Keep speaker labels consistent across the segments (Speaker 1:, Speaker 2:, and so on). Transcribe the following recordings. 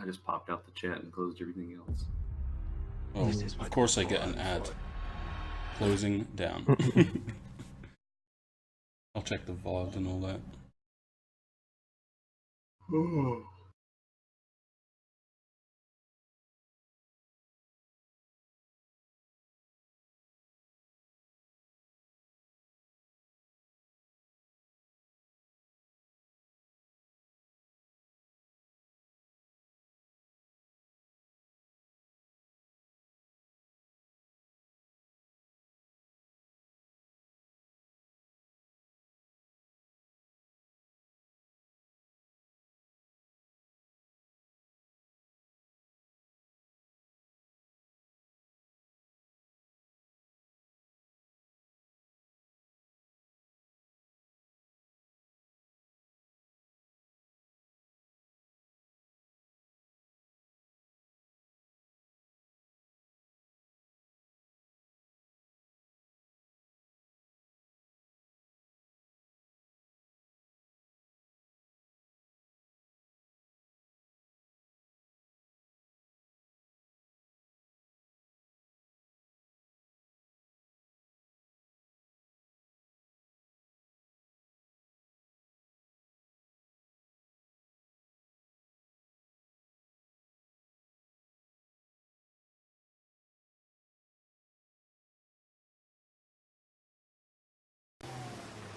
Speaker 1: I just popped out the chat and closed everything else.
Speaker 2: Oh, of course I get an ad. Closing down. I'll check the VOD and all that.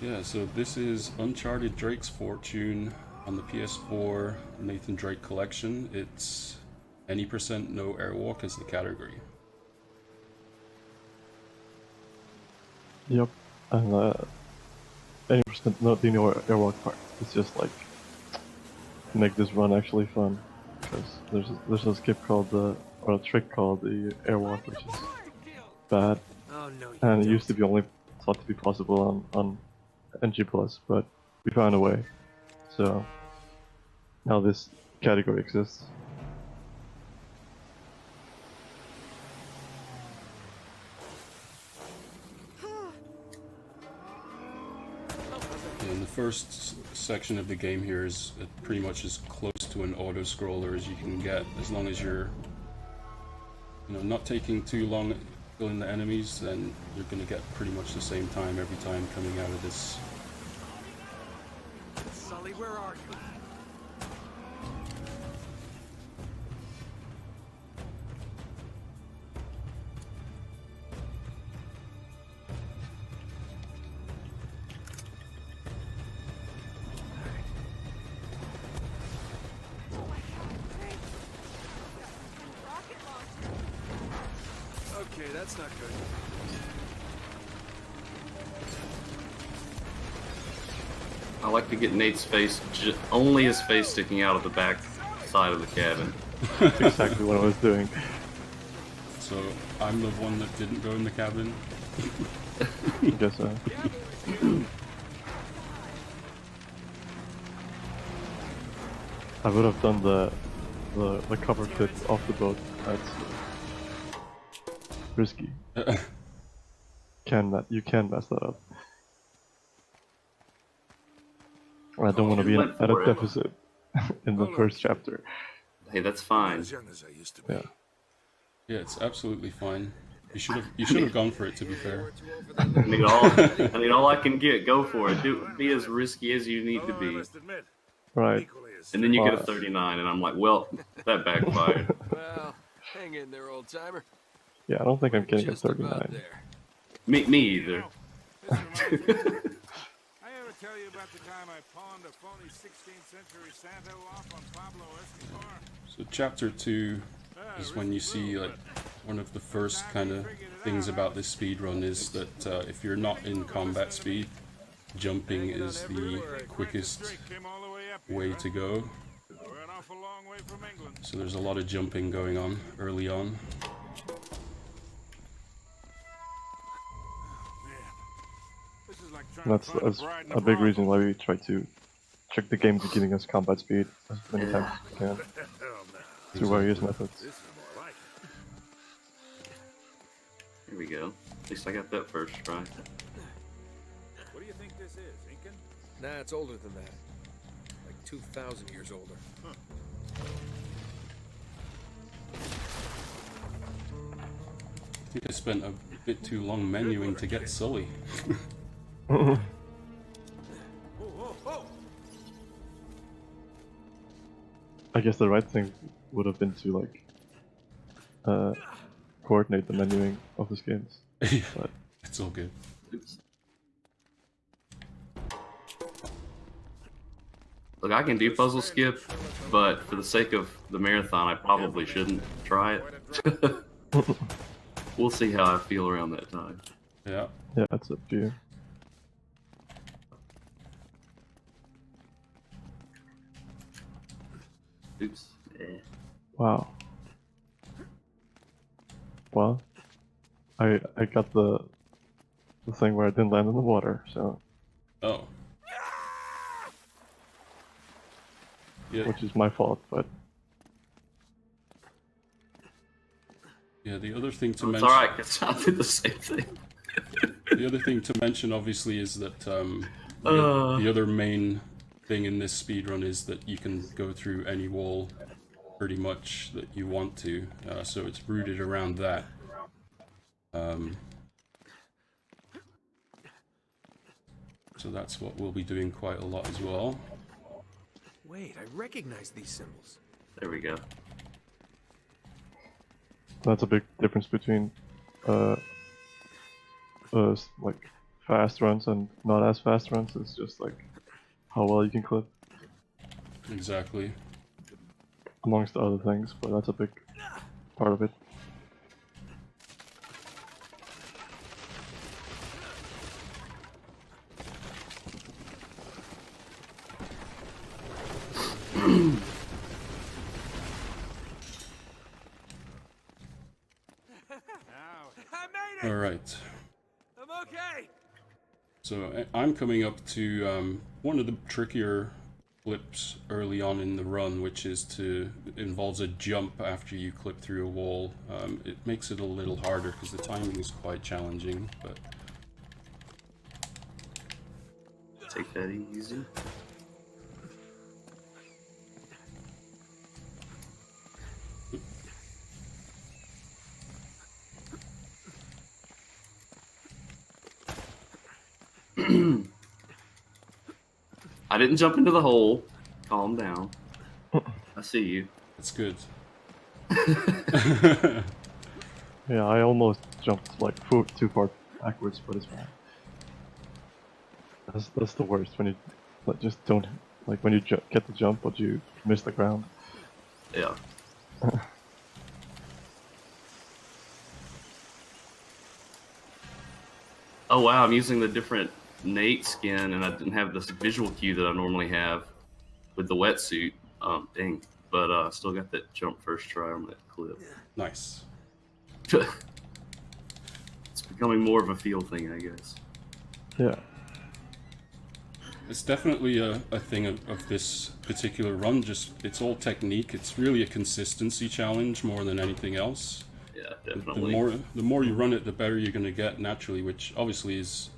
Speaker 2: Yeah, so this is Uncharted Drake's Fortune on the PS4 Nathan Drake collection. It's Any No Airwalk is the category.
Speaker 3: Yep, and 80% not the No Airwalk part. It's just like to make this run actually fun, because there's a skip called or a trick called the Airwalk, which is bad, and it used to be only thought to be possible on NG+, but we found a way, so now this category exists.
Speaker 2: And the first section of the game here is pretty much as close to an auto-scroller as you can get, as long as you're not taking too long killing the enemies, then you're going to get pretty much the same time every time coming out of this.
Speaker 4: Sully, where are you? Okay, that's not good.
Speaker 1: I like to get Nate's face, only his face sticking out of the back side of the cabin.
Speaker 3: That's exactly what I was doing.
Speaker 2: So I'm the one that didn't go in the cabin.
Speaker 3: I guess so. I would have done the cover kit off the boat. That's risky. You can mess that up. I don't want to be at a deficit in the first chapter.
Speaker 1: Hey, that's fine.
Speaker 4: As young as I used to be.
Speaker 3: Yeah.
Speaker 2: Yeah, it's absolutely fine. You should have gone for it, to be fair.
Speaker 1: I need all I can get. Go for it. Be as risky as you need to be.
Speaker 3: Right.
Speaker 1: And then you get a 39, and I'm like, well, that backfired.
Speaker 4: Well, hang in there, old timer.
Speaker 3: Yeah, I don't think I'm getting a
Speaker 4: Just about
Speaker 3: 39.
Speaker 4: there.
Speaker 1: Me either.
Speaker 5: I ever tell you about the time I pawned a phony 16th century Santa off on Pablo Escobar?
Speaker 2: So chapter 2 is when you see like one of the first kind of things about this speedrun is that if you're not in combat speed, jumping is the quickest way to go.
Speaker 5: We're an awful long way from England.
Speaker 2: So there's a lot of jumping going on early on.
Speaker 5: This is like
Speaker 3: That's a big reason why we try to check the game to giving us combat speed as many times as we can through various methods.
Speaker 1: Here we go. At least I got that first try.
Speaker 5: What do you think this is, Incan?
Speaker 4: Nah, it's older than that. Like 2,000 years older.
Speaker 2: I think I spent a bit too long menuing to get Sully.
Speaker 5: Whoa, whoa, whoa!
Speaker 3: I guess the right thing would have been to like coordinate the menuing of the skins. But
Speaker 2: It's all good.
Speaker 1: Oops. Look, I can do puzzle skip, but for the sake of the marathon, I probably shouldn't try it. We'll see how I feel around that time.
Speaker 2: Yeah.
Speaker 3: yeah, that's up to you.
Speaker 1: Oops. Eh.
Speaker 3: Wow. Well, I got the thing where I didn't land in the water, so
Speaker 2: Oh. Yeah.
Speaker 3: which is my fault, but
Speaker 2: Yeah. The other thing to
Speaker 1: It's
Speaker 2: mention.
Speaker 1: alright, because I did the same thing.
Speaker 2: The other thing to mention, obviously, is that the other main thing in this speedrun is that you can go through any wall pretty much that you want to, so it's rooted around that. So that's what we'll be doing quite a lot as well.
Speaker 4: Wait, I recognize these symbols.
Speaker 1: There we go.
Speaker 3: that's a big difference between like fast runs and not as fast runs. It's just like how well you can clip,
Speaker 2: Exactly.
Speaker 3: amongst other things, but that's a big part of it.
Speaker 5: I made it!
Speaker 2: All right.
Speaker 5: I'm okay!
Speaker 2: So I'm coming up to one of the trickier flips early on in the run, which is it involves a jump after you clip through a wall. It makes it a little harder because the timing is quite challenging, but
Speaker 1: Take that easy. I didn't jump into the hole. Calm down. I see you.
Speaker 2: it's good.
Speaker 3: Yeah, I almost jumped like too far backwards, but it's fine. That's the worst when you like, just don't like when you get the jump, but you miss the ground.
Speaker 1: Yeah. Oh wow, I'm using the different Nate skin, and I didn't have this visual cue that I normally have with the wetsuit. Dang. But I still got that jump first try on that clip.
Speaker 2: Nice.
Speaker 1: It's becoming more of a feel thing, I guess.
Speaker 3: Yeah.
Speaker 2: It's definitely a thing of this particular run. Just it's all technique. It's really a consistency challenge more than anything else.
Speaker 1: Yeah,
Speaker 2: The
Speaker 1: definitely.
Speaker 2: more you run it, the better you're going to get naturally, which obviously is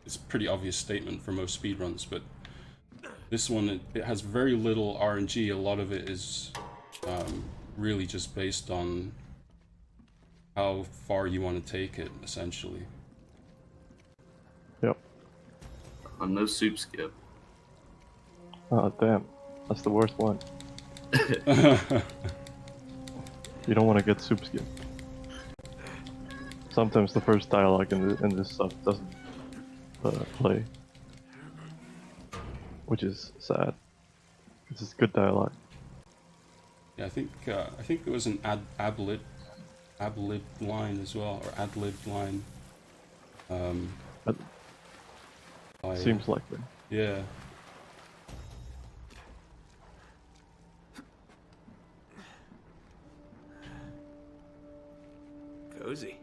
Speaker 2: it's a pretty obvious statement for most speedruns. But this one, it has very little RNG. A lot of it is really just based on how far you want to take it, essentially.
Speaker 3: Yep.
Speaker 1: No soup skip.
Speaker 3: Oh damn, that's the worst one. You don't want to get soup skin. Sometimes the first dialogue in this stuff doesn't play, which is sad. This is good dialogue.
Speaker 2: Yeah, I think there was an ad-lib line as well, or ad-lib line.
Speaker 3: But seems like it.
Speaker 2: Yeah.
Speaker 4: Cozy.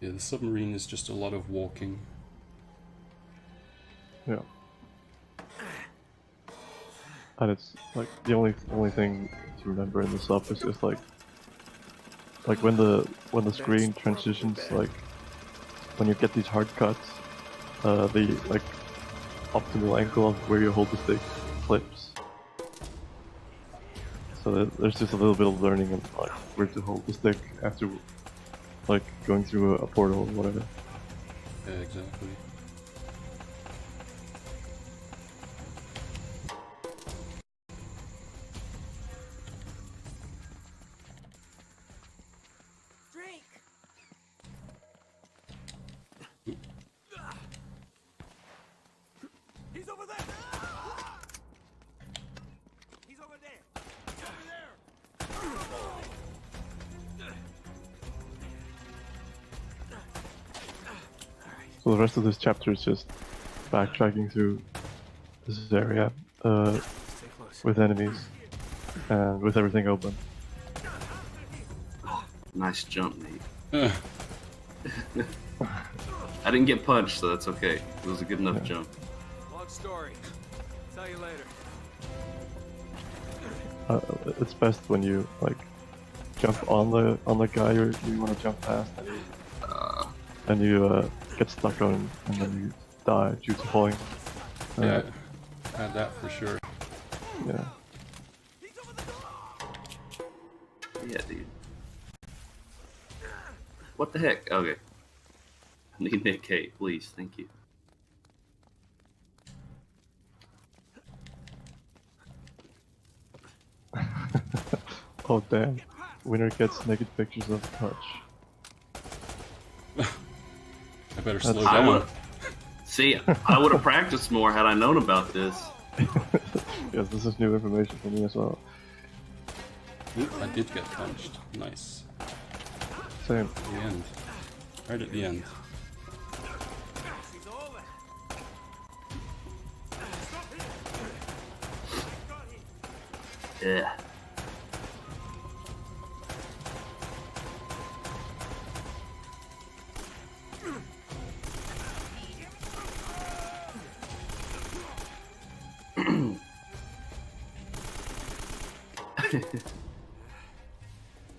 Speaker 2: Yeah, the submarine is just a lot of walking.
Speaker 3: Yeah. And it's like the only thing to remember in this up is just like when the screen transitions like when you get these hard cuts, the like optimal angle of where you hold the stick flips. So there's just a little bit of learning and like where to hold the stick after like going through a portal or whatever.
Speaker 2: Yeah, exactly.
Speaker 4: Drake!
Speaker 5: He's over there! He's over there! Over there!
Speaker 3: So the rest of this chapter is just backtracking through this area
Speaker 4: Stay close.
Speaker 3: with enemies and with everything open.
Speaker 1: Nice jump, Nate.
Speaker 2: Uh,
Speaker 1: I didn't get punched, so that's okay. It was a good enough jump.
Speaker 4: Long story. Tell you later.
Speaker 3: It's best when you like jump on the guy you want to jump past, and you get stuck on him, and then you die due to falling.
Speaker 2: yeah, had that for sure.
Speaker 3: Yeah.
Speaker 1: Yeah, dude. What the heck? Okay. I need Nick K, please. Thank you.
Speaker 3: Oh damn. Winner gets naked pictures of Touch.
Speaker 2: I better slow
Speaker 1: I
Speaker 2: down.
Speaker 1: would see. I would have practiced more had I known about this.
Speaker 3: Yes, this is new information for me as well.
Speaker 2: Ooh, I did get punched. Nice.
Speaker 3: Same.
Speaker 2: At the end. Right at the end.
Speaker 5: He's over!
Speaker 1: Yeah.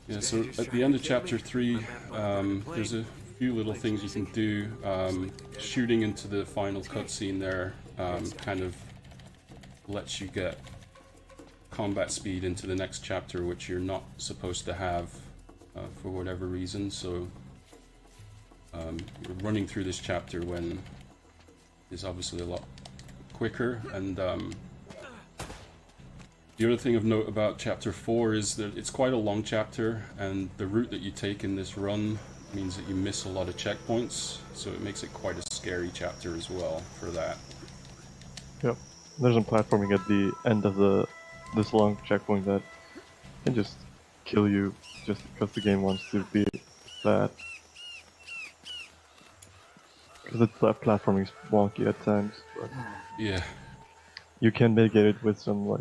Speaker 2: Yeah, so at the end of chapter 3, there's a few little things you can do. Shooting into the final cutscene there kind of lets you get combat speed into the next chapter, which you're not supposed to have for whatever reason. So you're running through this chapter when is obviously a lot quicker. And the other thing of note about chapter 4 is that it's quite a long chapter, and the route that you take in this run means that you miss a lot of checkpoints, so it makes it quite a scary chapter as well for that.
Speaker 3: Yep. There's some platforming at the end of this long checkpoint that can just kill you just because the game wants to be that. Because the platforming is wonky at times, but
Speaker 2: Yeah,
Speaker 3: you can mitigate it with some like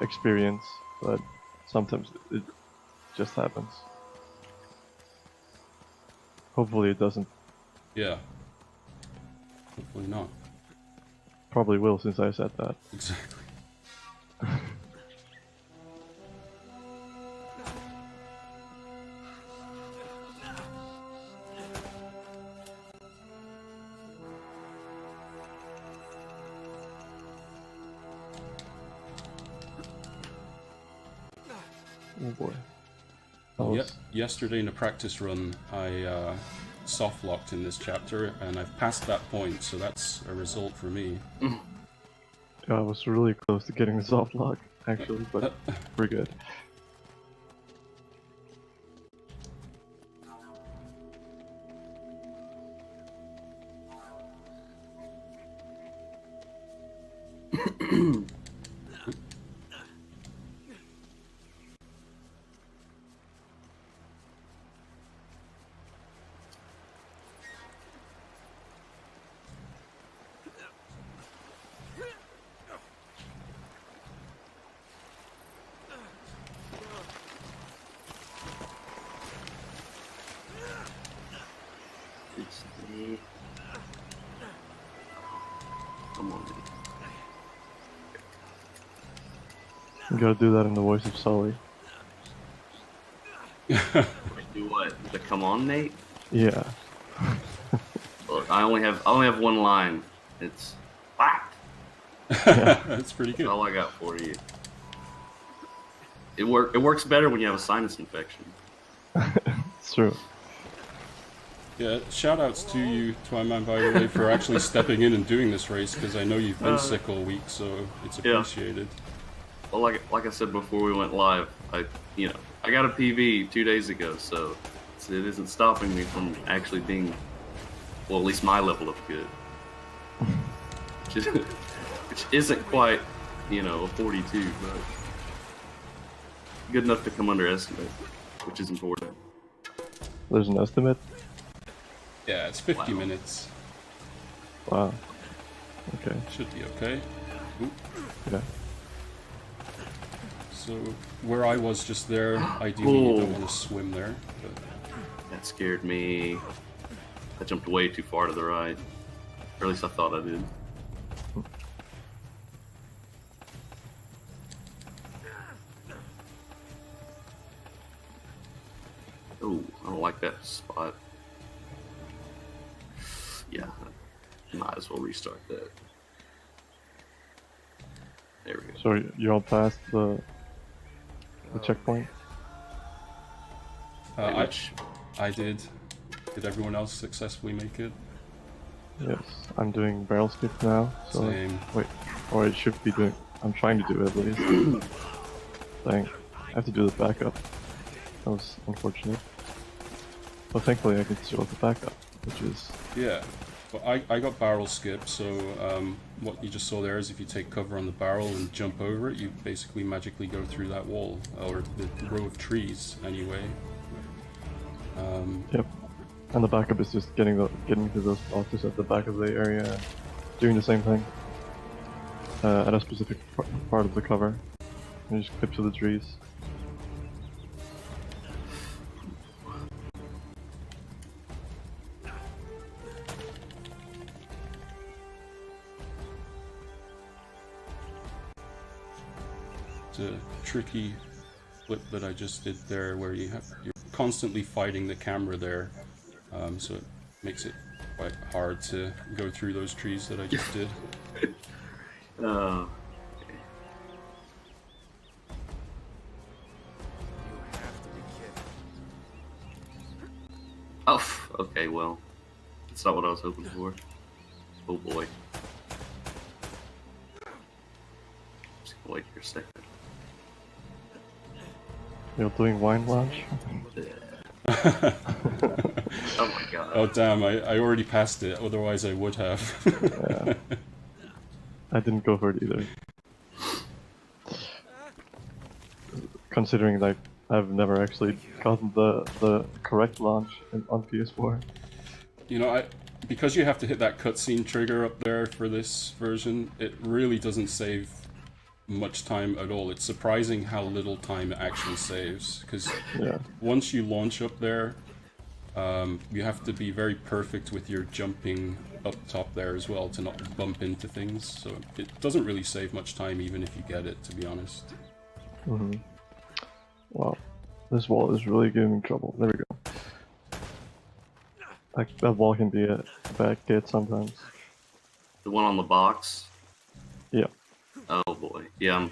Speaker 3: experience, but sometimes it just happens. Hopefully it doesn't.
Speaker 2: yeah. Hopefully not.
Speaker 3: Probably will, since I said that.
Speaker 2: Exactly.
Speaker 3: Oh boy.
Speaker 2: Yesterday in a practice run, I soft locked in this chapter, and I've passed that point, so that's a result for me.
Speaker 3: Yeah, I was really close to getting the soft lock, actually, but we're good.
Speaker 1: Come on,
Speaker 3: You gotta do that in the voice of Sully.
Speaker 1: do what? The come on, Nate?
Speaker 3: Yeah.
Speaker 1: Look, I only have one line. It's whack.
Speaker 2: That's pretty
Speaker 1: That's
Speaker 2: good.
Speaker 1: all I got for you. It works better when you have a sinus infection.
Speaker 3: It's true.
Speaker 2: Yeah, shout outs to you, Twyman, by the way, for actually stepping in and doing this race, because I know you've been sick all week, so it's
Speaker 1: Yeah.
Speaker 2: appreciated.
Speaker 1: Well, like I said before we went live, I got a PV 2 days ago, so it isn't stopping me from actually being, well, at least my level of good, which isn't quite, a 42, but good enough to come under estimate, which is important.
Speaker 3: There's an estimate?
Speaker 2: Yeah, it's 50
Speaker 1: Wow.
Speaker 2: minutes.
Speaker 3: Wow. Okay.
Speaker 2: Should be okay. Oop.
Speaker 3: Yeah.
Speaker 2: So, where I was just there, ideally you don't want to swim there. But
Speaker 1: That scared me. I jumped way too far to the right, or at least I thought I did. Oh, I don't like that spot. Yeah, might as well restart that. There we go.
Speaker 3: So you're all past the checkpoint?
Speaker 1: Pretty
Speaker 2: I
Speaker 1: much.
Speaker 2: did. Did everyone else successfully make it?
Speaker 3: Yes. I'm doing barrel skip now. So
Speaker 2: Same.
Speaker 3: wait, or I should be doing. I'm trying to do it at least. Dang, I have to do the backup. That was unfortunate. But thankfully I can still do the backup, which is
Speaker 2: Yeah. Well, I got barrel skip, so what you just saw there is if you take cover on the barrel and jump over it, you basically magically go through that wall, or the row of trees, anyway.
Speaker 3: yep. And the backup is just getting to those boxes at the back of the area, and doing the same thing at a specific part of the cover. And you just clip to the trees.
Speaker 2: It's a tricky flip that I just did there, where you're constantly fighting the camera there, so it makes it quite hard to go through those trees that I just did.
Speaker 1: Uh,
Speaker 4: You have to be kidding.
Speaker 1: oh, okay, well, that's not what I was hoping for. Oh boy. Just gonna wait here a second.
Speaker 3: You're doing wine launch?
Speaker 1: Oh my god.
Speaker 2: Oh damn, I already passed it, otherwise I would have.
Speaker 3: Yeah. I didn't go for it either. Considering like I've never actually gotten the correct launch on PS4.
Speaker 2: You know, because you have to hit that cutscene trigger up there for this version, it really doesn't save much time at all. It's surprising how little time it actually saves, because
Speaker 3: Yeah.
Speaker 2: once you launch up there, you have to be very perfect with your jumping up top there as well to not bump into things, so it doesn't really save much time even if you get it, to be honest.
Speaker 3: Mm-hmm. Wow. This wall is really giving me trouble. There we go. Like, that wall can be a bad kid sometimes.
Speaker 1: The one on the box?
Speaker 3: Yeah.
Speaker 1: Oh boy. Yeah,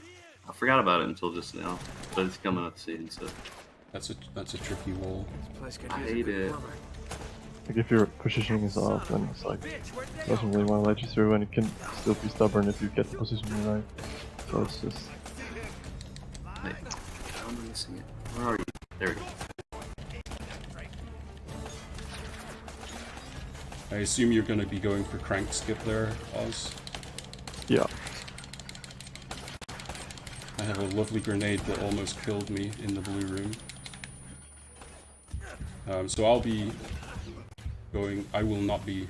Speaker 1: I forgot about it until just now, but it's coming up soon, so.
Speaker 2: That's a tricky wall.
Speaker 4: This place could
Speaker 1: I
Speaker 4: use a
Speaker 1: hate
Speaker 4: good
Speaker 1: it.
Speaker 4: plumber.
Speaker 3: Like, if your positioning is off, then it's like, doesn't really want to let you through, and it can still be stubborn if you get the positioning right. So it's just...
Speaker 1: Hey, I'm missing it. Where are you? There we go.
Speaker 2: I assume you're going to be going for crank skip there, Oz?
Speaker 3: Yeah.
Speaker 2: I have a lovely grenade that almost killed me in the blue room. So I'll be going... I will not be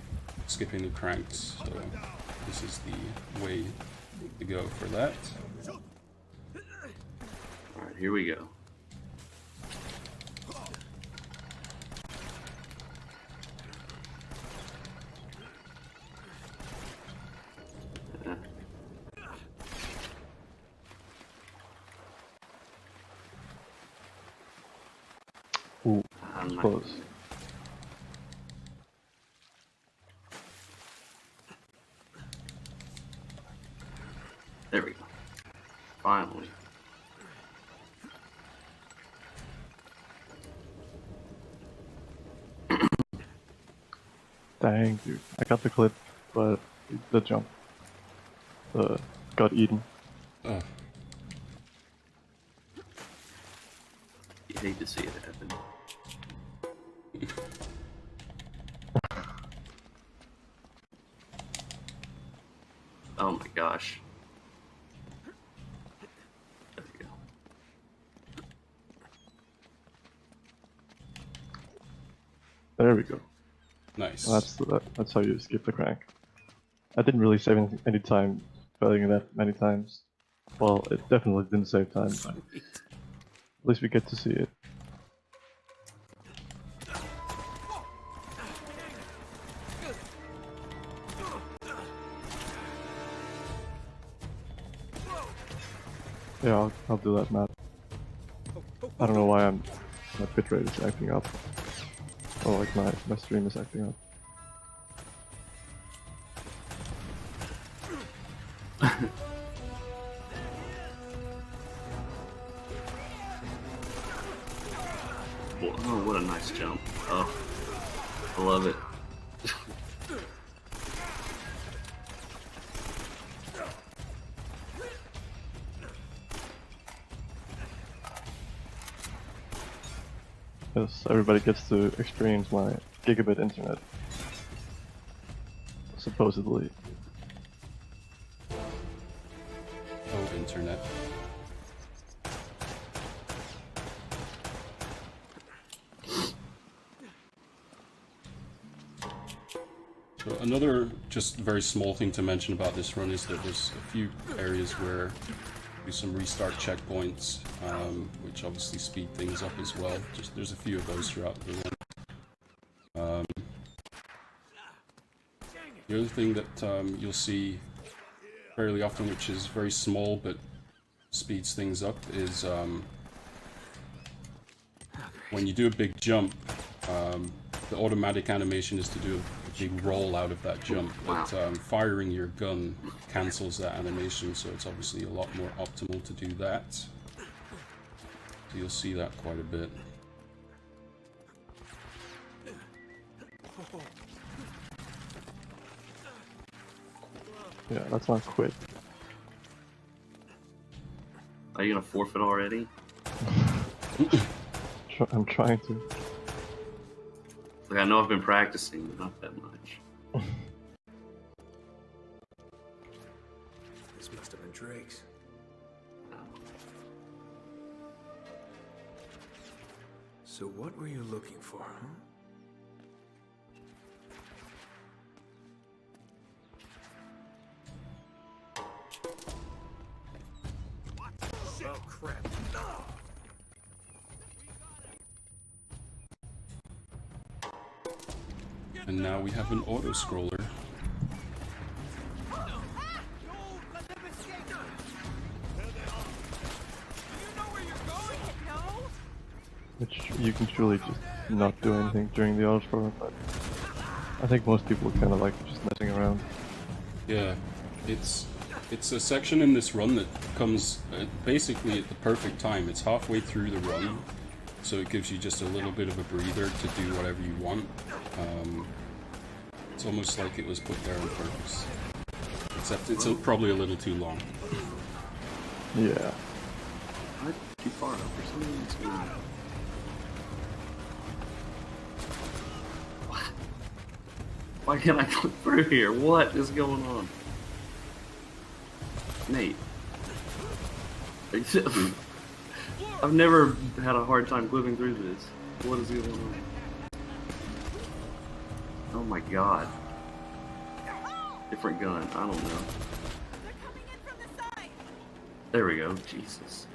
Speaker 2: skipping the cranks, so this is the way to go for that.
Speaker 1: Alright, here we go.
Speaker 3: Ooh,
Speaker 1: I'm not-
Speaker 3: close. Dang, dude. I got the clip, but the jump got eaten.
Speaker 2: Oh,
Speaker 1: You hate to see it happen. Oh my gosh. There we go.
Speaker 3: There we go.
Speaker 2: nice.
Speaker 3: That's how you skip the crank. I didn't really save any time failing that many times. Well, it definitely didn't save time, but
Speaker 4: Sweet.
Speaker 3: at least we get to see it. Yeah, I'll do that map. I don't know why my bitrate is acting up. Or like my stream is acting up.
Speaker 1: Oh, what a nice jump. Oh, I love it.
Speaker 3: Yes, everybody gets to experience my gigabit internet. Supposedly.
Speaker 2: Oh, internet. So another just very small thing to mention about this run is that there's a few areas where do some restart checkpoints, which obviously speed things up as well. There's a few of those throughout the run. The other thing that you'll see fairly often, which is very small but speeds things up, is when you do a big jump, the automatic animation is to do a big roll out of that jump, but firing your gun cancels that animation, so it's obviously a lot more optimal to do that. So you'll see that quite a bit.
Speaker 3: Yeah, that's not quit.
Speaker 1: Are you gonna forfeit already?
Speaker 3: I'm trying to.
Speaker 1: Like, I know I've been practicing, but not that much.
Speaker 4: This must have been Drake's. So what were you looking for, huh? Oh, crap.
Speaker 2: And now we have an auto-scroller.
Speaker 3: Which you can truly just not do anything during the auto-scroller, but I think most people kind of like just messing around.
Speaker 2: Yeah, it's a section in this run that comes basically at the perfect time. It's halfway through the run, so it gives you just a little bit of a breather to do whatever you want. It's almost like it was put there on purpose. Except it's probably a little too long.
Speaker 3: Yeah.
Speaker 1: I'm too far up or something. It's weird. What? Why can't I click through here? What is going on? Nate. I've never had a hard time clipping through this. What is going on? Oh my god. Different gun. I don't know.
Speaker 6: They're coming in from the side.
Speaker 1: There we go. Jesus.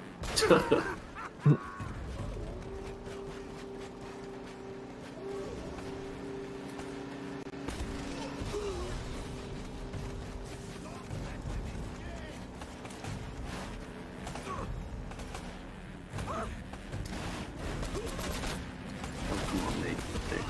Speaker 1: Oh, come on, Nate. Okay.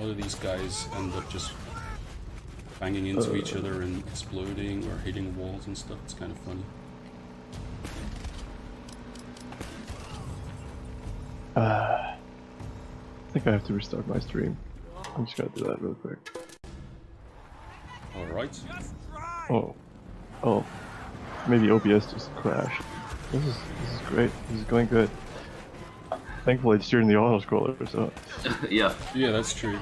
Speaker 2: lot of these guys end up just banging into each other and exploding or hitting walls and stuff. It's kind of funny.
Speaker 3: I think I have to restart my stream. I'm just gonna do that real quick.
Speaker 2: Alright.
Speaker 3: Oh. Oh. Maybe OBS just crashed. This is great. This is going good. Thankfully it's during the auto scroller, so
Speaker 1: Yeah.
Speaker 2: Yeah, that's true.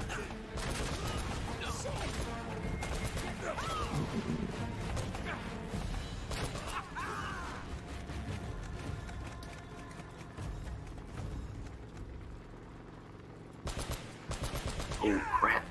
Speaker 1: Oh crap.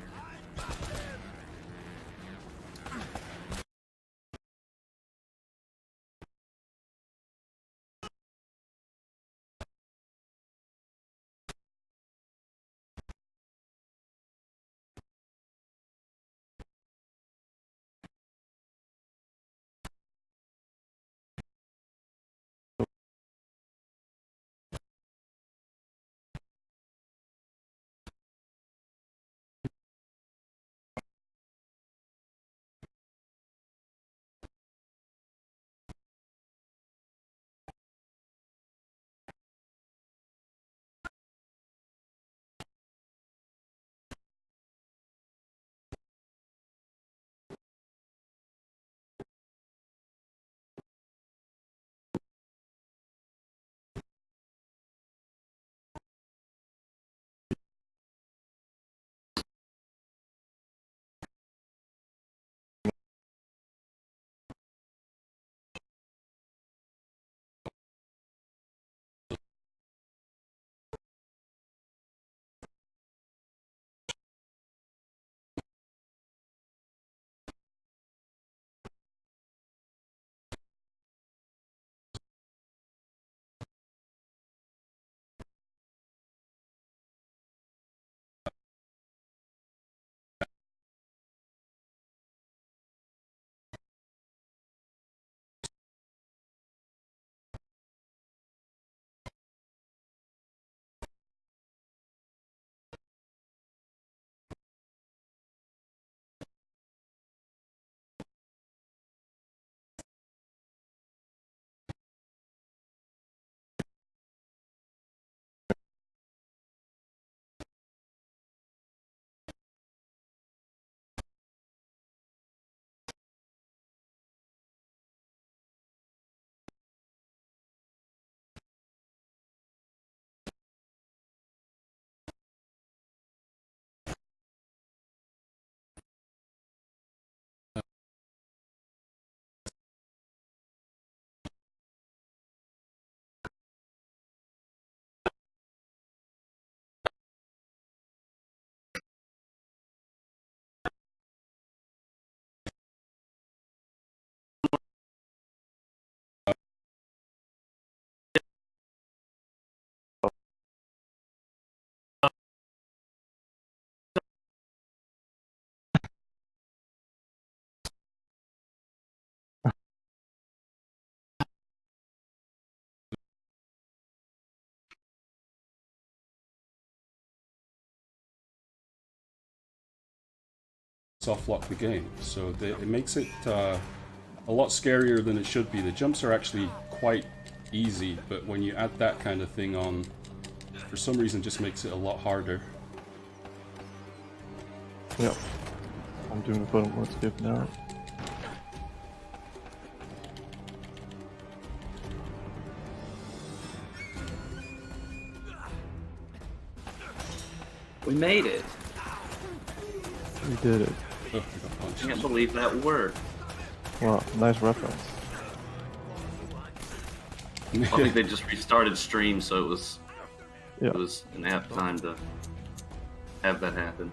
Speaker 2: Soft lock the game, so it makes it a lot scarier than it should be. The jumps are actually quite easy, but when you add that kind of thing on, for some reason, it just makes it a lot harder.
Speaker 3: yeah. I'm doing the button let's skip now.
Speaker 1: We made it.
Speaker 3: We did it.
Speaker 2: Oh, I got punched.
Speaker 1: I can't believe that worked.
Speaker 3: Wow, nice reference.
Speaker 1: I think they just restarted stream, so
Speaker 3: Yeah.
Speaker 1: it was an apt time to have that happen.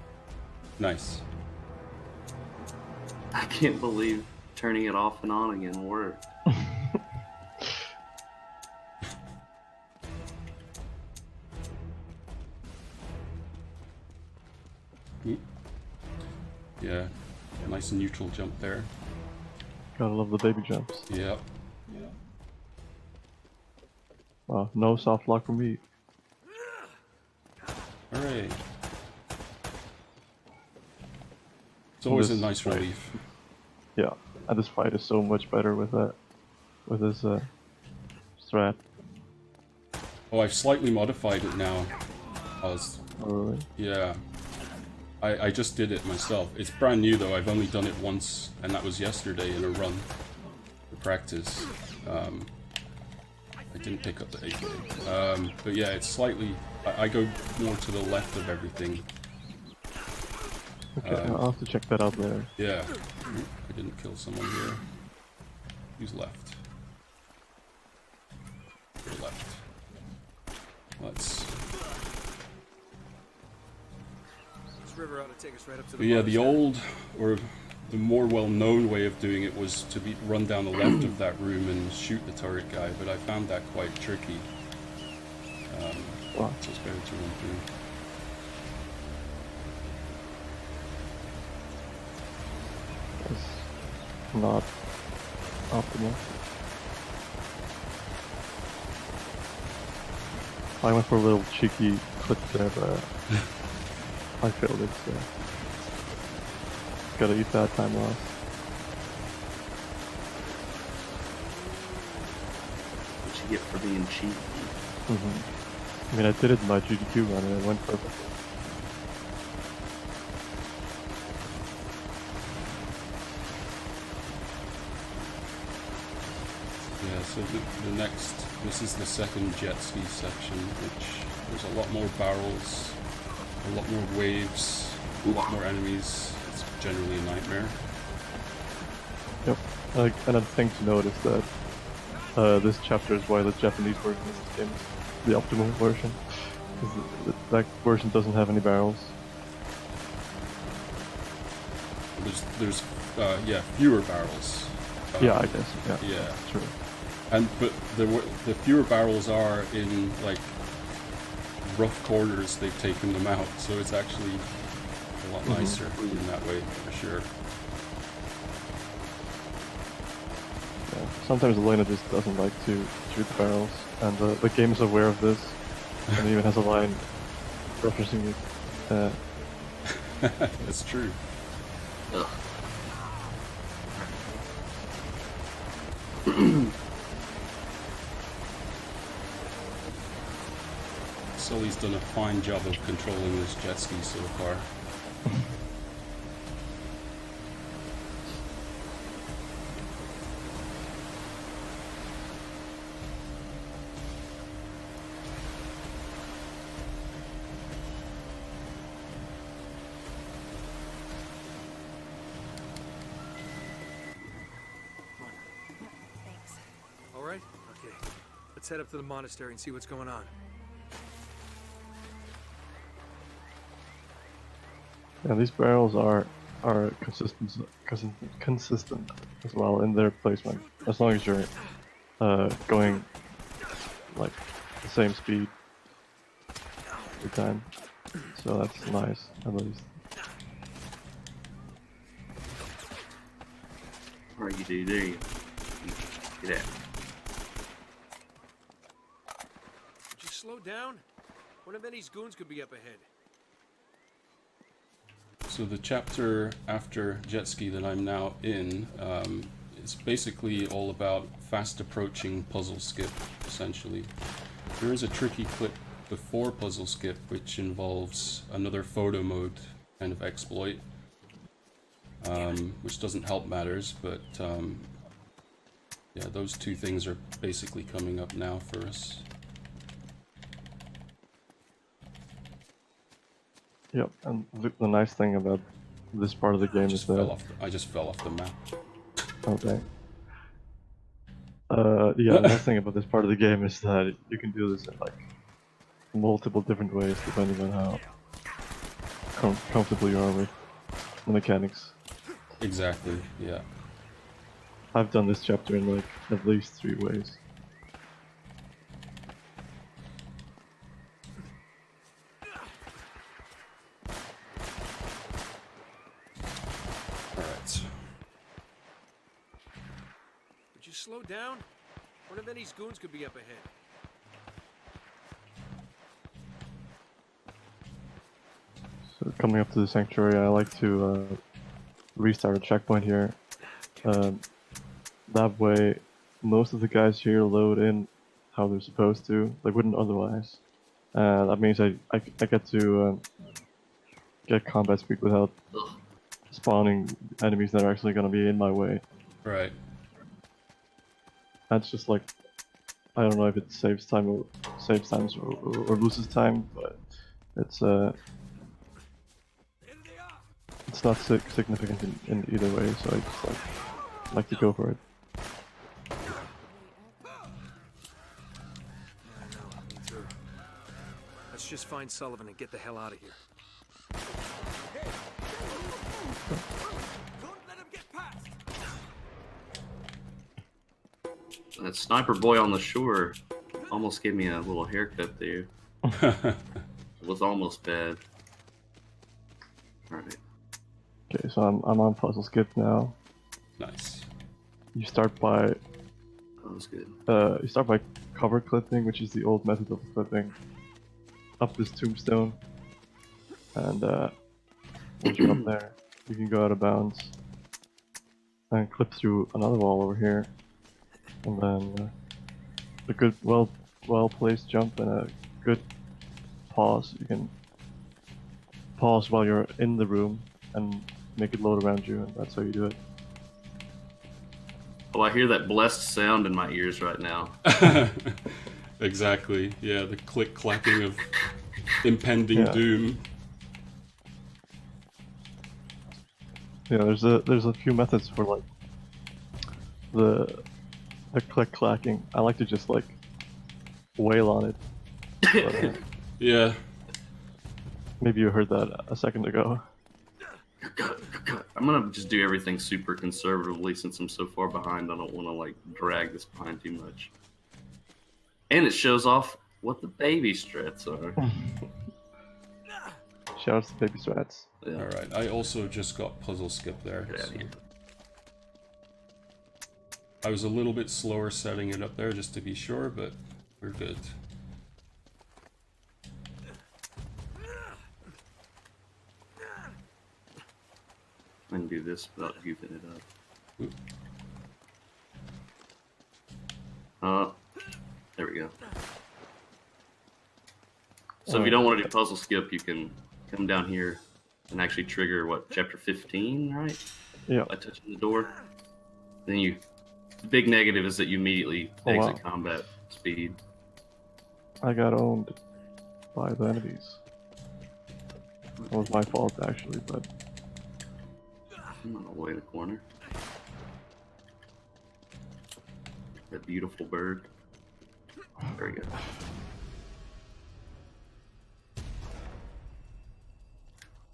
Speaker 2: Nice.
Speaker 1: I can't believe turning it off and on again worked.
Speaker 2: Yeah, nice neutral jump there.
Speaker 3: Gotta love the baby jumps.
Speaker 2: Yep.
Speaker 3: Wow, no soft lock for me.
Speaker 2: Alright. It's always a
Speaker 3: This
Speaker 2: nice
Speaker 3: fight-
Speaker 2: relief.
Speaker 3: Yeah, and this fight is so much better with that, with this strat.
Speaker 2: Oh, I've slightly modified it now.
Speaker 3: Oh, really?
Speaker 2: Yeah. I just did it myself. It's brand new though, I've only done it once, and that was yesterday in a run for practice. I didn't pick up the AK. But yeah, it's slightly... I go more to the left of everything.
Speaker 3: Okay, I'll have to check that out later.
Speaker 2: Yeah. I didn't kill someone here. Who's left? You're left. Let's...
Speaker 4: This river ought to take us right up to the
Speaker 2: But yeah, the
Speaker 4: monastery.
Speaker 2: old, or the more well-known way of doing it was to run down the left of that room and shoot the turret guy, but I found that quite tricky.
Speaker 3: Wow.
Speaker 2: So it's better to run through.
Speaker 3: It's not optimal. I went for a little cheeky clip there, but I failed it, so gotta eat that time loss.
Speaker 1: What you get for being cheap?
Speaker 3: I mean, I did it in my GDQ run and it went perfect.
Speaker 2: Yeah, so the next, this is the second jet ski section, which there's a lot more barrels, a lot more waves, a lot more enemies. It's generally a nightmare.
Speaker 3: Yep. Another thing to note is that this chapter is why the Japanese version of this game is the optimal version. 'Cause that version doesn't have any barrels.
Speaker 2: There's yeah, fewer barrels.
Speaker 3: Yeah, I guess. Yeah.
Speaker 2: Yeah.
Speaker 3: True.
Speaker 2: But the fewer barrels are in like rough corners. They've taken them out, so it's actually a lot nicer in that way for sure.
Speaker 3: Yeah. Sometimes Elena just doesn't like to shoot the barrels, and the game is aware of this, and even has a line referencing it.
Speaker 2: That's true.
Speaker 1: Ugh.
Speaker 2: Sully's done a fine job of controlling this jet ski so far.
Speaker 6: Thanks.
Speaker 4: All right? Okay. Let's head up to the monastery and see what's going on.
Speaker 3: Yeah, these barrels are consistent as well in their placement, as long as you're going like the same speed every time. So that's nice, at least.
Speaker 1: Alright, you do. There you go. Get out.
Speaker 4: Would you slow down? One of Eddie's goons could be up ahead.
Speaker 2: So the chapter after jet ski that I'm now in is basically all about fast approaching puzzle skip, essentially. There is a tricky clip before puzzle skip which involves another photo mode kind of exploit, which doesn't help matters, but yeah, those two things are basically coming up now for us.
Speaker 3: Yep, and the nice thing about this part of the game is that...
Speaker 2: I just fell off the map.
Speaker 3: Okay. Yeah, the nice thing about this part of the game is that you can do this in like multiple different ways depending on how comfortable you are with the mechanics.
Speaker 2: Exactly, yeah.
Speaker 3: I've done this chapter in like at least 3 ways.
Speaker 2: Alright.
Speaker 4: Would you slow down? One of Eddie's goons could be up ahead.
Speaker 3: So coming up to the sanctuary, I like to restart a checkpoint here. That way, most of the guys here load in how they're supposed to. They wouldn't otherwise. That means I get to get combat speed without spawning enemies that are actually going to be in my way.
Speaker 2: Right.
Speaker 3: That's just like, I don't know if it saves time or loses time, but it's not significant in either way. So I just like to go for it.
Speaker 4: Me too. Let's just find Sullivan and get the hell out of here.
Speaker 5: Don't let him get past.
Speaker 1: That sniper boy on the shore almost gave me a little haircut there. It was almost bad. Alright.
Speaker 3: Okay, so I'm on puzzle skip now.
Speaker 2: Nice.
Speaker 3: You start by
Speaker 1: That was good.
Speaker 3: cover clipping, which is the old method of clipping up this tombstone, and once you're up there, you can go out of bounds and clip through another wall over here, and then a good, well placed jump and a good pause. You can pause while you're in the room and make it load around you, and that's how you do it.
Speaker 1: Oh, I hear that blessed sound in my ears right now.
Speaker 2: Exactly. Yeah, the click-clacking of impending doom.
Speaker 3: Yeah, there's a few methods for like the click clacking. I like to just like wail on it. But,
Speaker 2: Yeah.
Speaker 3: maybe you heard that a second ago.
Speaker 1: I'm gonna just do everything super conservatively since I'm so far behind. I don't want to like drag this behind too much. And it shows off what the baby strats are.
Speaker 3: Shouts to baby strats.
Speaker 1: Yeah.
Speaker 2: Alright, I also just got puzzle skip there.
Speaker 1: Get out of
Speaker 2: So.
Speaker 1: here.
Speaker 2: I was a little bit slower setting it up there just to be sure, but we're good.
Speaker 1: I can do this without goofing it up.
Speaker 2: Oop.
Speaker 1: There we go. So if you don't want to do puzzle skip, you can come down here and actually trigger what, chapter 15, right?
Speaker 3: Yeah.
Speaker 1: By touching the door. Then you. The big negative is that you immediately exit combat speed.
Speaker 3: I got owned by the enemies. That was my fault actually, but
Speaker 1: I'm on the way in the corner. That beautiful bird. Very good.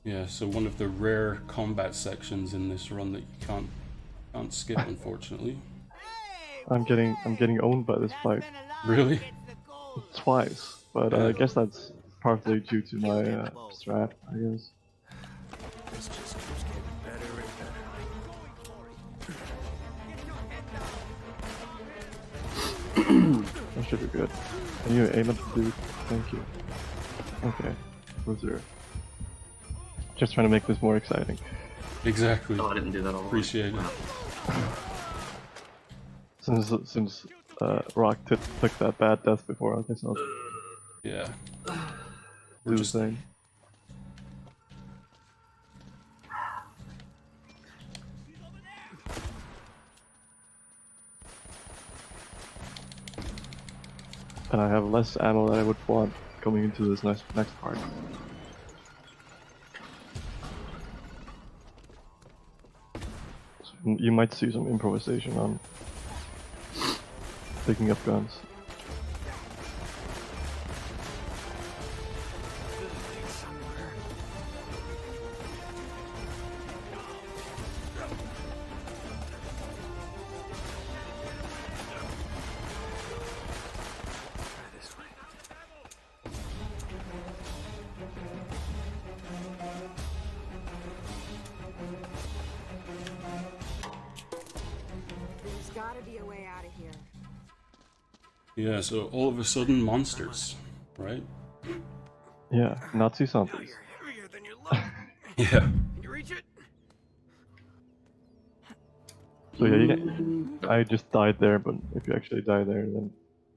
Speaker 2: Yeah, so one of the rare combat sections in this run that you can't skip, unfortunately.
Speaker 3: I'm getting owned by this fight
Speaker 2: Really?
Speaker 3: twice. But I guess that's partly due to my strat, I guess.
Speaker 4: This just keeps getting better and better.
Speaker 3: That should be good. Can you aim at the dude? Thank you. Okay. Loser. Just trying to make this more exciting.
Speaker 2: Exactly.
Speaker 1: Oh, I didn't do that all.
Speaker 2: Appreciate it.
Speaker 3: Since Rock took that bad death before, I guess I'll
Speaker 2: Yeah.
Speaker 3: do the same. And I have less ammo than I would want coming into this next part. So you might see some improvisation on picking up guns.
Speaker 6: There's gotta be a way out of here.
Speaker 2: Yeah, so all of a sudden, monsters, right?
Speaker 3: Yeah, Nazi
Speaker 4: Now
Speaker 3: zombies.
Speaker 4: you're heavier than you look.
Speaker 2: Yeah.
Speaker 4: Can you reach it?
Speaker 3: So yeah, I just died there, but if you actually die there, then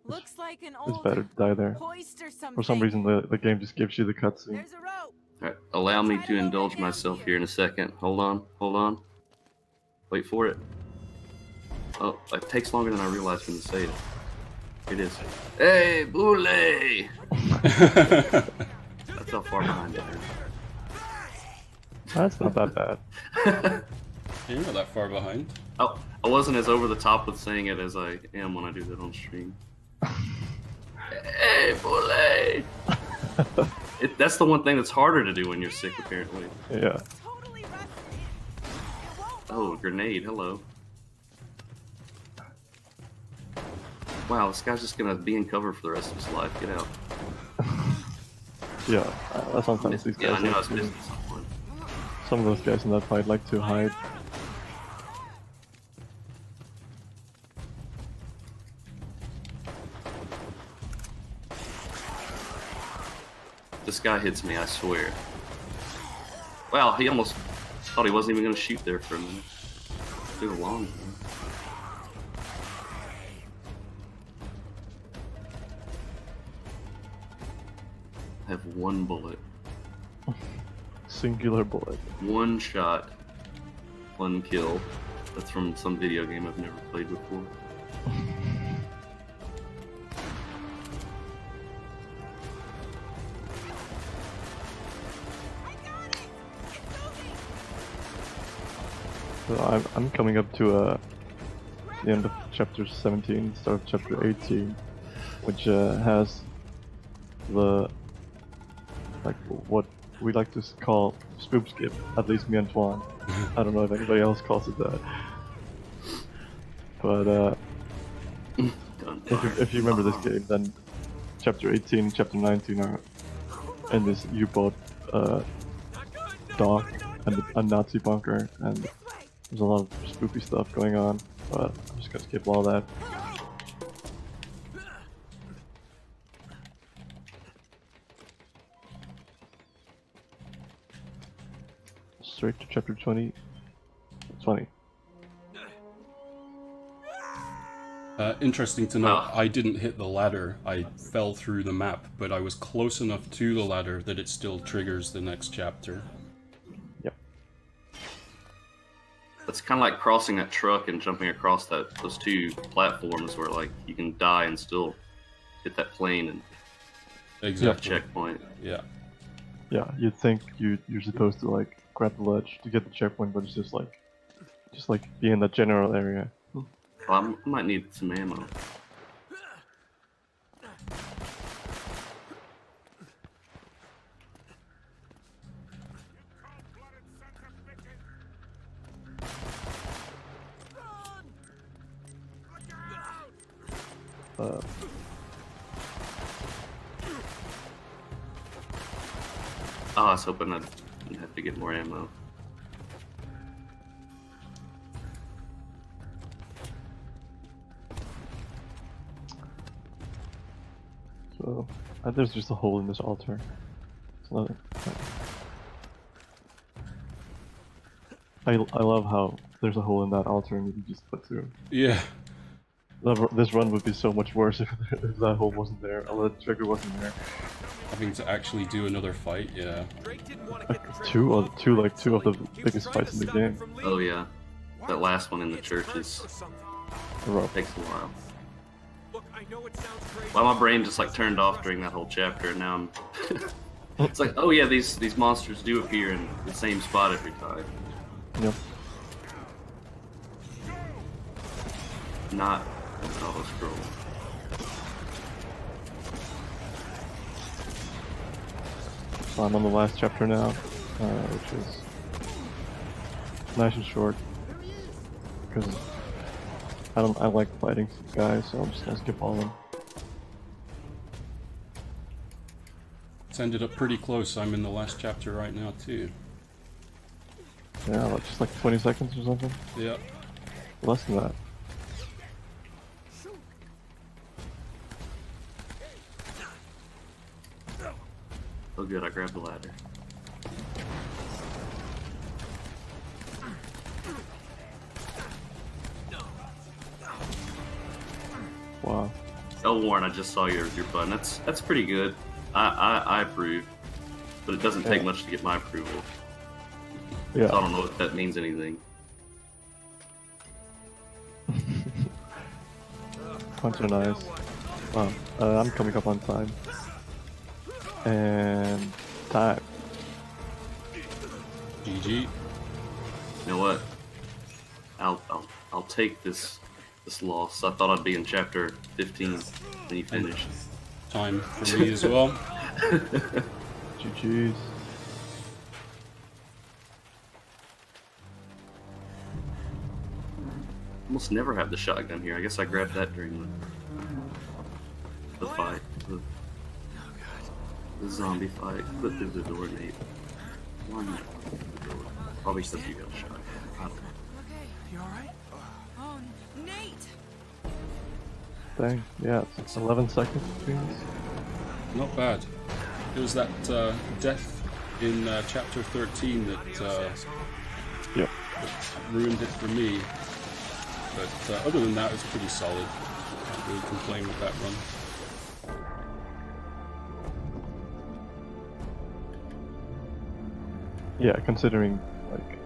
Speaker 6: Looks like an
Speaker 3: it's
Speaker 6: old
Speaker 3: better to die there.
Speaker 6: hoist or something.
Speaker 3: For some reason, the game just gives you the cutscene.
Speaker 6: There's a rope.
Speaker 1: Alright, allow me
Speaker 6: Try
Speaker 1: to
Speaker 6: to hold
Speaker 1: indulge
Speaker 6: it down
Speaker 1: myself
Speaker 6: here.
Speaker 1: here in a second. Hold on. Wait for it. Oh, it takes longer than I realized when you say it. Here it is. Hey, Boule! That's how far behind I am.
Speaker 3: That's not that bad.
Speaker 2: You're not that far behind.
Speaker 1: Oh, I wasn't as over the top with saying it as I am when I do that on stream. Hey, Boule! That's the one thing that's harder to do when you're sick, apparently.
Speaker 3: Yeah.
Speaker 6: Totally rusted. It won't
Speaker 1: Oh, a grenade, hello. Wow, this guy's just gonna be in cover for the rest of his life. Get out.
Speaker 3: Yeah, sometimes these
Speaker 1: Yeah, I
Speaker 3: guys
Speaker 1: knew I
Speaker 3: like
Speaker 1: was
Speaker 3: to,
Speaker 1: missing someone.
Speaker 3: some of those guys in that fight like to hide.
Speaker 1: This guy hits me, I swear. Wow, he almost thought he wasn't even gonna shoot there for a minute. Too long. I have one bullet.
Speaker 3: Singular bullet.
Speaker 1: One shot. One kill. That's from some video game I've never played before.
Speaker 3: So I'm coming up to the end of chapter 17, start of chapter 18, which has the what we like to call spoop skip. At least me and Tuan. I don't know if anybody else calls it that. But if you remember this game, then chapter 18 and chapter 19 are in this U-boat dock and a Nazi bunker, and there's a lot of spoopy stuff going on, but I'm just gonna skip all that. Straight to chapter 20.
Speaker 2: Interesting to note,
Speaker 1: Ah.
Speaker 2: I didn't hit the ladder. I fell through the map, but I was close enough to the ladder that it still triggers the next chapter.
Speaker 3: Yep.
Speaker 1: It's kind of like crossing that truck and jumping across those two platforms where like you can die and still hit that plane and
Speaker 2: Exactly.
Speaker 1: checkpoint.
Speaker 2: Yeah.
Speaker 3: Yeah, you'd think you're supposed to like grab the ledge to get the checkpoint, but it's just like be in that general area.
Speaker 1: Well, I might need some ammo. Oh, I was hoping I'd have to get more ammo.
Speaker 3: So there's just a hole in this altar. It's not, I love how there's a hole in that altar and you can just put through.
Speaker 2: Yeah.
Speaker 3: This run would be so much worse if that hole wasn't there, or the trigger wasn't there.
Speaker 2: Having to actually do another fight, yeah.
Speaker 4: Drake didn't want to get the
Speaker 3: Like
Speaker 4: trigger
Speaker 3: two
Speaker 4: off,
Speaker 3: of the
Speaker 4: he was
Speaker 3: biggest
Speaker 4: trying
Speaker 3: fights
Speaker 4: to
Speaker 3: in the
Speaker 4: stop it
Speaker 3: game.
Speaker 4: from
Speaker 1: Oh
Speaker 4: leaving.
Speaker 1: yeah, that last one in the
Speaker 4: It's
Speaker 1: church
Speaker 4: hurt
Speaker 1: is
Speaker 4: or something.
Speaker 3: Rough.
Speaker 1: takes a while.
Speaker 4: Look, I know it sounds crazy.
Speaker 1: Well, my brain just like turned off during that whole chapter, and now I'm. It's like, oh yeah, these monsters do appear in the same spot every time.
Speaker 3: Yep.
Speaker 1: Not an auto scroll.
Speaker 3: So I'm on the last chapter now, which is nice and short, because I like fighting guys, so I'm just gonna skip all of them.
Speaker 2: It's ended up pretty close. I'm in the last chapter right now, too.
Speaker 3: Yeah, like just like 20 seconds or something.
Speaker 2: Yeah.
Speaker 3: Less than that.
Speaker 1: Oh good, I grabbed the ladder.
Speaker 3: Wow.
Speaker 1: Oh, Warren, I just saw your button. That's pretty good. I approve, but it doesn't take
Speaker 3: Yeah.
Speaker 1: much to get my approval.
Speaker 3: Yeah.
Speaker 1: So I don't know if that means anything.
Speaker 3: Punch are nice. Wow. I'm coming up on time. And time.
Speaker 2: GG.
Speaker 1: You know what? I'll take this loss. I thought I'd be in chapter 15 when you finished.
Speaker 2: Time for me as well.
Speaker 3: GG's.
Speaker 1: Almost never have the shotgun here. I guess I grabbed that during the fight. The zombie fight. Put through the door, Nate. Why not? Probably because you got shot. I don't know.
Speaker 6: Okay.
Speaker 4: You alright?
Speaker 6: Oh, Nate.
Speaker 3: Dang. Yeah, it's 11 seconds between us.
Speaker 2: Not bad. It was that death in chapter 13 that
Speaker 3: Yep.
Speaker 2: ruined it for me. But other than that, it's pretty solid. Can't really complain with that run.
Speaker 3: Yeah, considering, like,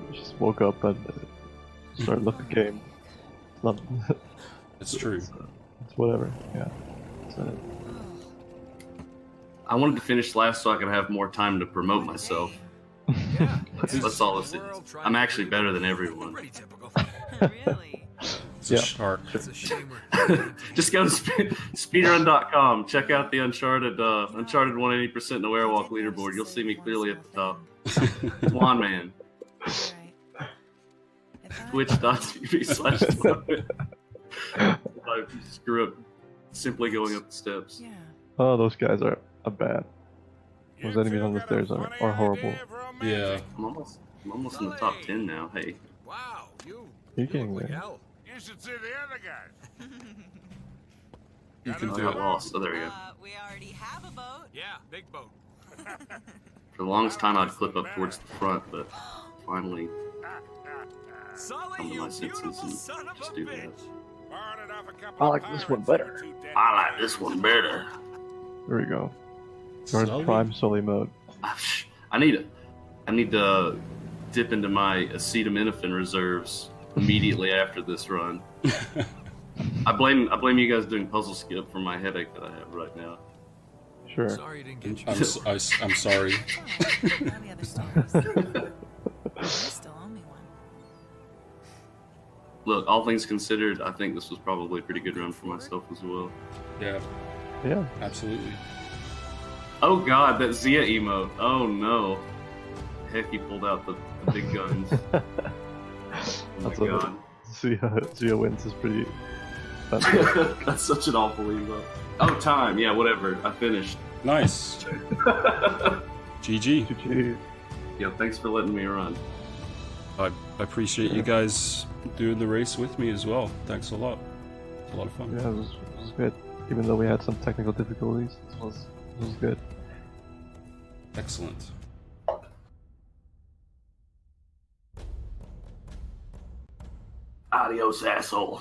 Speaker 3: I just woke up and started looking the game. It's not.
Speaker 2: It's true.
Speaker 3: It's whatever. Yeah. So,
Speaker 1: I wanted to finish last so I could have more time to promote myself.
Speaker 4: Yeah.
Speaker 1: That's all this is. I'm actually better than everyone.
Speaker 4: Pretty typical.
Speaker 6: Really?
Speaker 2: It's
Speaker 3: Yeah.
Speaker 2: a shark.
Speaker 4: It's a shame we're
Speaker 1: Just go to speedrun.com. Check out the Uncharted 1 80% No Airwalk leaderboard. You'll see me clearly at the top. Swan Man.
Speaker 6: Right. If I-
Speaker 1: Twitch.tv/Swanman. I screw up simply going up the steps.
Speaker 6: Yeah.
Speaker 3: oh, those guys are bad.
Speaker 5: You
Speaker 3: Those enemies
Speaker 5: two
Speaker 3: on the
Speaker 5: got a
Speaker 3: stairs are
Speaker 5: funny
Speaker 3: horrible.
Speaker 5: idea for a
Speaker 2: Yeah.
Speaker 5: magic.
Speaker 1: I'm almost in the top 10 now. Hey.
Speaker 4: Wow, you
Speaker 3: You're getting
Speaker 4: look like
Speaker 3: there.
Speaker 4: hell.
Speaker 5: You should see the other guys.
Speaker 2: You
Speaker 5: Got
Speaker 2: can
Speaker 5: a
Speaker 1: I
Speaker 2: do
Speaker 1: got
Speaker 2: it.
Speaker 1: lost. Oh, there you go.
Speaker 6: We already have a boat.
Speaker 4: Yeah, big boat.
Speaker 1: For the longest time, I'd clip up towards the front, but finally
Speaker 4: Sully,
Speaker 1: come to
Speaker 4: you
Speaker 1: my senses
Speaker 4: beautiful
Speaker 1: and
Speaker 4: son of
Speaker 1: just
Speaker 4: a
Speaker 1: do
Speaker 4: bitch.
Speaker 1: that.
Speaker 5: Borrowed it off a couple
Speaker 3: I
Speaker 5: of
Speaker 3: like this one
Speaker 5: pirates that
Speaker 3: better.
Speaker 5: were too dead
Speaker 1: I
Speaker 5: to
Speaker 1: like this
Speaker 5: pay.
Speaker 1: one better.
Speaker 3: There we go. You're in
Speaker 2: Sully?
Speaker 3: prime Sully mode.
Speaker 1: I need to dip into my acetaminophen reserves immediately after this run. I blame you guys doing puzzle skip for my headache that I have right now.
Speaker 3: Sure.
Speaker 4: Sorry you didn't get you.
Speaker 2: I'm sorry.
Speaker 6: All the other stories. You still owe me one.
Speaker 1: Look, all things considered, I think this was probably a pretty good run for myself as well.
Speaker 2: Yeah,
Speaker 3: Yeah.
Speaker 2: absolutely.
Speaker 1: Oh god, that Zia emote. Oh no. Heck, he pulled out the big guns. Oh my
Speaker 3: That's a
Speaker 1: god.
Speaker 3: Zia wins is pretty.
Speaker 1: That's such an awful emote. Oh, time. Yeah, whatever. I finished.
Speaker 2: Nice. GG.
Speaker 3: GG.
Speaker 1: Yeah, thanks for letting me run.
Speaker 2: I appreciate you guys doing the race with me as well. Thanks a lot. It's a lot of fun.
Speaker 3: Yeah, it was good. Even though we had some technical difficulties, it was good.
Speaker 2: Excellent.
Speaker 1: Adios, asshole.